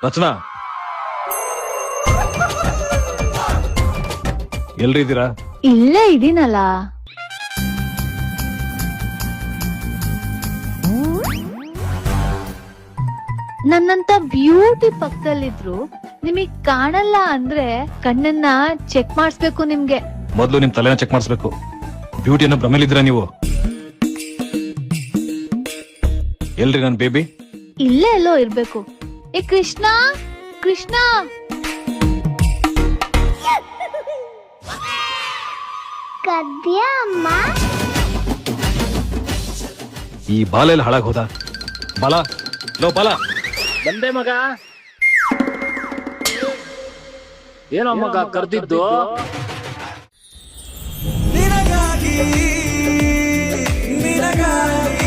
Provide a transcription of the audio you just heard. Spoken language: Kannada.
ರಚನಾ, ಎಲ್ರಿ ಇದ್ದೀರಾ? ಇಲ್ಲೇ ಇದೀನಲ್ಲ. ನನ್ನಂತ ಬ್ಯೂಟಿ ಪಕ್ಕದಲ್ಲಿದ್ರು ನಿಮಗ್ ಕಾಣಲ್ಲ ಅಂದ್ರೆ ಕಣ್ಣನ್ನ ಚೆಕ್ ಮಾಡಿಸ್ಬೇಕು ನಿಮ್ಗೆ. ಮೊದ್ಲು ನಿಮ್ ತಲೆನ ಚೆಕ್ ಮಾಡಿಸ್ಬೇಕು. ಬ್ಯೂಟಿಯನ್ನ ಭ್ರಮೇಲಿದ್ದೀರಾ ನೀವು? ಎಲ್ರಿ ನನ್ ಬೇಬಿ? ಇಲ್ಲೇ ಎಲ್ಲೋ ಇರ್ಬೇಕು. ಏ ಕೃಷ್ಣ, ಕೃಷ್ಣ, ಕದ್ಯಾ ಅಮ್ಮ? ಈ ಬಾಲ ಎಲ್ಲ ಹಾಳಾಗ್ ಹೋದ. ಬಾಲ, ಲೋ ಬಾಲ. ಬಂದೆ ಮಗ. ಏನೋ ಮಗ ಕರ್ದಿದ್ದು? ನಿನಗಾಗಿ ನಿನಗಾಗಿ